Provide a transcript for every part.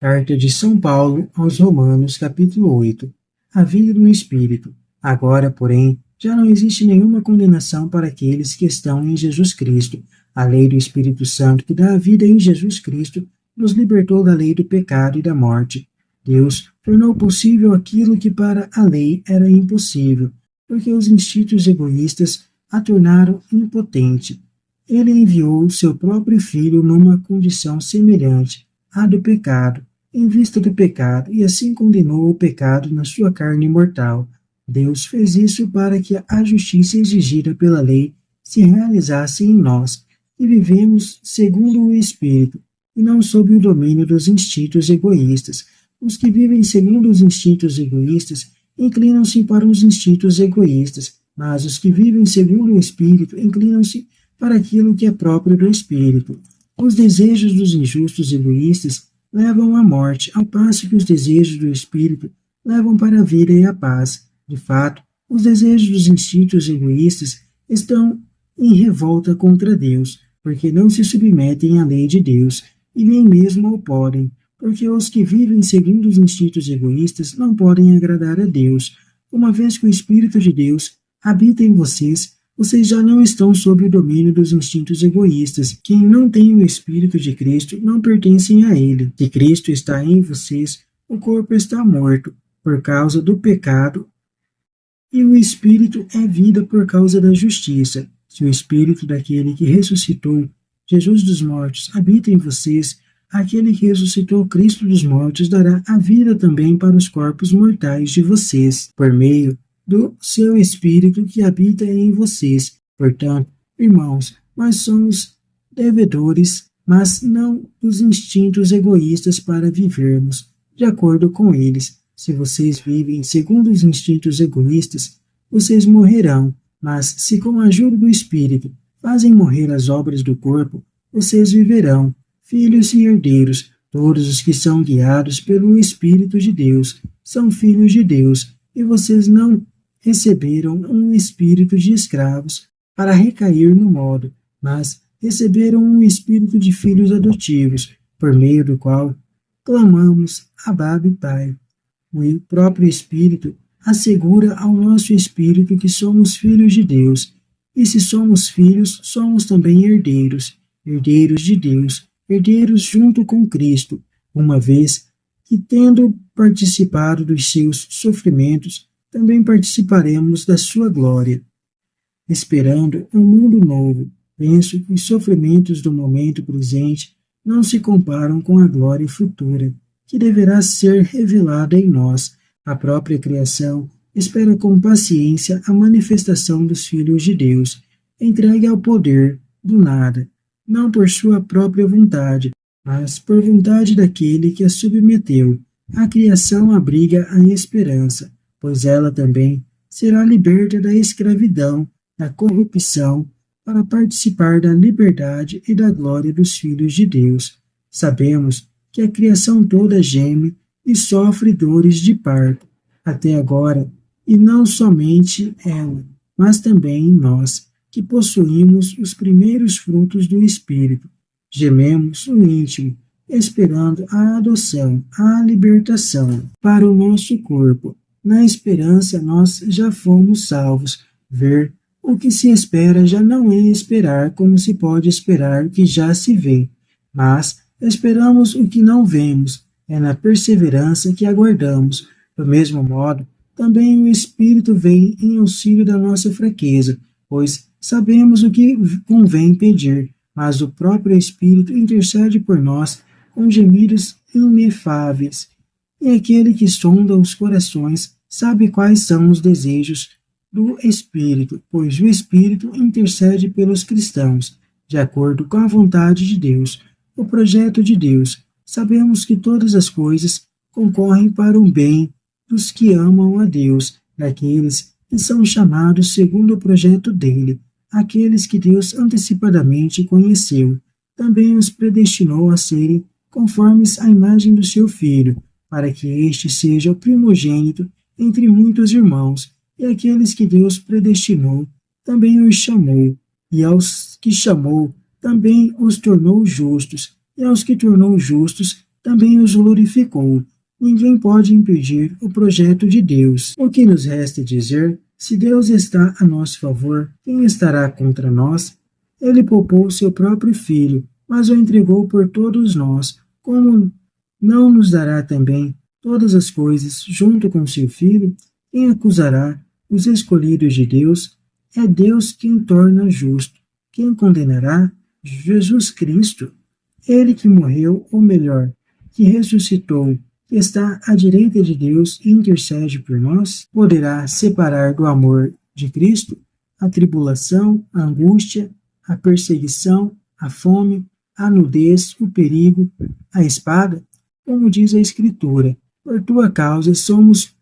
Carta de São Paulo aos Romanos, capítulo 8. A vida no Espírito. Agora, porém, já não existe nenhuma condenação para aqueles que estão em Jesus Cristo. A lei do Espírito Santo, que dá a vida em Jesus Cristo, nos libertou da lei do pecado e da morte. Deus tornou possível aquilo que para a lei era impossível, porque os instintos egoístas a tornaram impotente. Ele enviou seu próprio Filho numa condição semelhante à do pecado, em vista do pecado, e assim condenou o pecado na sua carne mortal. Deus fez isso para que a justiça exigida pela lei se realizasse em nós, que vivemos segundo o Espírito, e não sob o domínio dos instintos egoístas. Os que vivem segundo os instintos egoístas inclinam-se para os instintos egoístas, mas os que vivem segundo o Espírito inclinam-se para aquilo que é próprio do Espírito. Os desejos dos injustos egoístas levam à morte, ao passo que os desejos do Espírito levam para a vida e a paz. De fato, os desejos dos instintos egoístas estão em revolta contra Deus, porque não se submetem à lei de Deus, e nem mesmo o podem, porque os que vivem segundo os instintos egoístas não podem agradar a Deus. Uma vez que o Espírito de Deus habita em vocês, vocês já não estão sob o domínio dos instintos egoístas. Quem não tem o Espírito de Cristo não pertencem a ele. Se Cristo está em vocês, o corpo está morto por causa do pecado e o Espírito é vida por causa da justiça. Se o Espírito daquele que ressuscitou Jesus dos mortos habita em vocês, aquele que ressuscitou Cristo dos mortos dará a vida também para os corpos mortais de vocês, por meio do seu Espírito que habita em vocês. Portanto, irmãos, nós somos devedores, mas não dos instintos egoístas para vivermos de acordo com eles. Se vocês vivem segundo os instintos egoístas, vocês morrerão, mas se com a ajuda do Espírito fazem morrer as obras do corpo, vocês viverão. Filhos e herdeiros, todos os que são guiados pelo Espírito de Deus, são filhos de Deus, e vocês não receberam um espírito de escravos para recair no modo, mas receberam um espírito de filhos adotivos, por meio do qual clamamos, Abba, Pai. O próprio Espírito assegura ao nosso espírito que somos filhos de Deus, e se somos filhos, somos também herdeiros, herdeiros de Deus, herdeiros junto com Cristo, uma vez que, tendo participado dos seus sofrimentos, também participaremos da sua glória. Esperando um mundo novo, penso que os sofrimentos do momento presente não se comparam com a glória futura, que deverá ser revelada em nós. A própria criação espera com paciência a manifestação dos filhos de Deus, entregue ao poder do nada, não por sua própria vontade, mas por vontade daquele que a submeteu. A criação abriga a esperança, pois ela também será liberta da escravidão, da corrupção, para participar da liberdade e da glória dos filhos de Deus. Sabemos que a criação toda geme e sofre dores de parto, até agora, e não somente ela, mas também nós, que possuímos os primeiros frutos do Espírito. Gememos no íntimo, esperando a adoção, a libertação para o nosso corpo. Na esperança nós já fomos salvos. Ver o que se espera já não é esperar como se pode esperar o que já se vê, mas esperamos o que não vemos. É na perseverança que aguardamos. Do mesmo modo, também o Espírito vem em auxílio da nossa fraqueza, pois sabemos o que convém pedir, mas o próprio Espírito intercede por nós com gemidos inefáveis. E aquele que sonda os corações sabe quais são os desejos do Espírito, pois o Espírito intercede pelos cristãos, de acordo com a vontade de Deus, o projeto de Deus. Sabemos que todas as coisas concorrem para o bem dos que amam a Deus, daqueles que são chamados segundo o projeto dele. Aqueles que Deus antecipadamente conheceu, também os predestinou a serem conformes à imagem do seu Filho, para que este seja o primogênito entre muitos irmãos. E aqueles que Deus predestinou, também os chamou, e aos que chamou, também os tornou justos, e aos que tornou justos, também os glorificou. Ninguém pode impedir o projeto de Deus. O que nos resta dizer? Se Deus está a nosso favor, quem estará contra nós? Ele poupou seu próprio Filho, mas o entregou por todos nós. Como não nos dará também todas as coisas junto com seu Filho? Quem acusará os escolhidos de Deus? É Deus quem torna justo. Quem condenará? Jesus Cristo. Ele que morreu, ou melhor, que ressuscitou, que está à direita de Deus e intercede por nós, poderá separar do amor de Cristo a tribulação, a angústia, a perseguição, a fome, a nudez, o perigo, a espada? Como diz a Escritura, por tua causa somos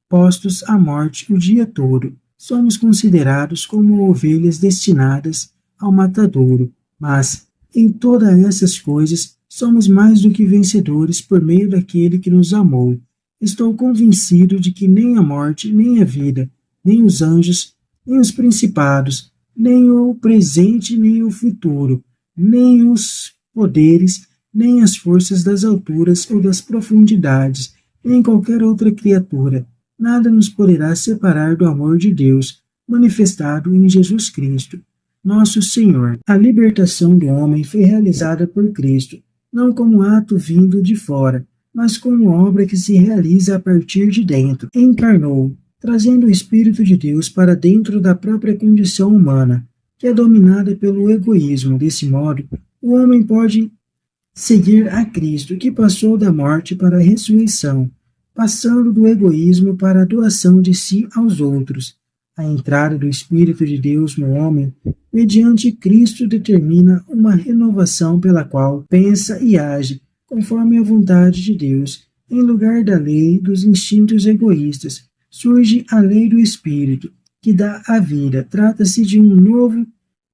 postos à morte o dia todo. Somos considerados como ovelhas destinadas ao matadouro, mas em todas essas coisas somos mais do que vencedores por meio daquele que nos amou. Estou convencido de que nem a morte, nem a vida, nem os anjos, nem os principados, nem o presente, nem o futuro, nem os poderes, nem as forças das alturas ou das profundidades, nem qualquer outra criatura, nada nos poderá separar do amor de Deus, manifestado em Jesus Cristo, nosso Senhor. A libertação do homem foi realizada por Cristo, não como ato vindo de fora, mas como obra que se realiza a partir de dentro. Encarnou, trazendo o Espírito de Deus para dentro da própria condição humana, que é dominada pelo egoísmo. Desse modo, o homem pode seguir a Cristo, que passou da morte para a ressurreição, passando do egoísmo para a doação de si aos outros. A entrada do Espírito de Deus no homem, mediante Cristo, determina uma renovação pela qual pensa e age conforme a vontade de Deus. Em lugar da lei dos instintos egoístas, surge a lei do Espírito, que dá a vida. Trata-se de um novo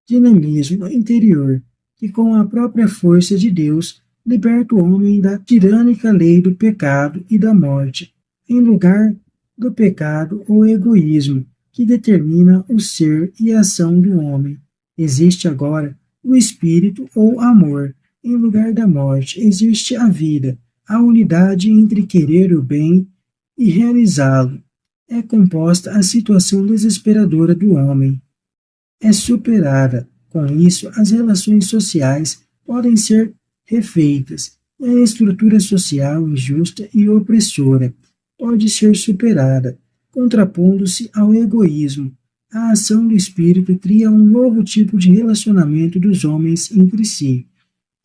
dinamismo interior, que com a própria força de Deus liberta o homem da tirânica lei do pecado e da morte. Em lugar do pecado, o egoísmo, que determina o ser e a ação do homem. Existe agora o espírito ou amor. Em lugar da morte, existe a vida, a unidade entre querer o bem e realizá-lo. É composta a situação desesperadora do homem. É superada. Com isso, as relações sociais podem ser refeitas, e a estrutura social injusta e opressora pode ser superada, contrapondo-se ao egoísmo. A ação do Espírito cria um novo tipo de relacionamento dos homens entre si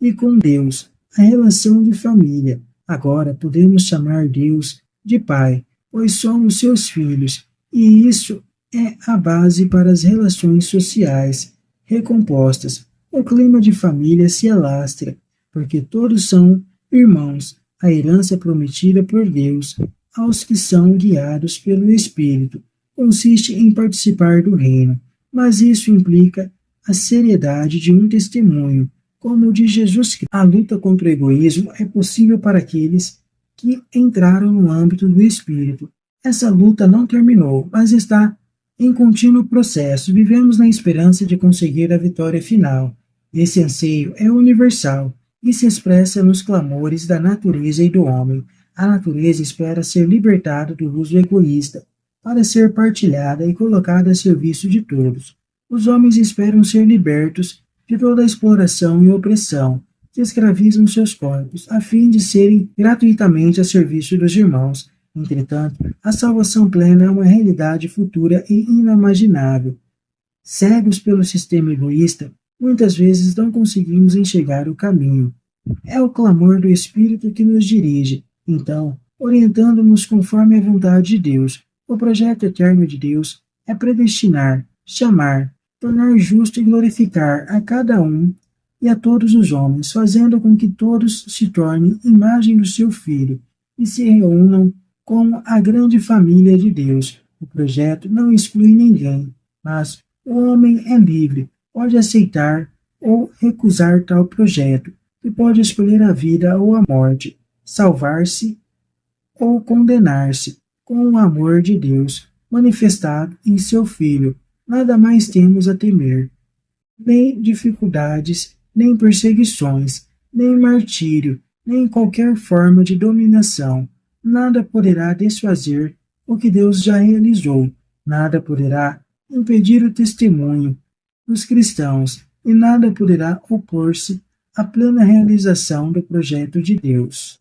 e com Deus, a relação de família. Agora podemos chamar Deus de Pai, pois somos seus filhos, e isso é a base para as relações sociais recompostas. O clima de família se alastra, porque todos são irmãos, a herança prometida por Deus aos que são guiados pelo Espírito consiste em participar do reino, mas isso implica a seriedade de um testemunho, como o de Jesus Cristo. A luta contra o egoísmo é possível para aqueles que entraram no âmbito do Espírito. Essa luta não terminou, mas está em contínuo processo. Vivemos na esperança de conseguir a vitória final. Esse anseio é universal e se expressa nos clamores da natureza e do homem. A natureza espera ser libertada do uso egoísta, para ser partilhada e colocada a serviço de todos. Os homens esperam ser libertos de toda a exploração e opressão que escravizam seus corpos, a fim de serem gratuitamente a serviço dos irmãos. Entretanto, a salvação plena é uma realidade futura e inimaginável. Cegos pelo sistema egoísta, muitas vezes não conseguimos enxergar o caminho. É o clamor do Espírito que nos dirige, então, orientando-nos conforme a vontade de Deus. O projeto eterno de Deus é predestinar, chamar, tornar justo e glorificar a cada um e a todos os homens, fazendo com que todos se tornem imagem do seu Filho e se reúnam como a grande família de Deus. O projeto não exclui ninguém, mas o homem é livre, pode aceitar ou recusar tal projeto, e pode escolher a vida ou a morte, salvar-se ou condenar-se, com o amor de Deus manifestado em seu Filho. Nada mais temos a temer, nem dificuldades, nem perseguições, nem martírio, nem qualquer forma de dominação. Nada poderá desfazer o que Deus já realizou. Nada poderá impedir o testemunho dos cristãos e nada poderá opor-se à plena realização do projeto de Deus.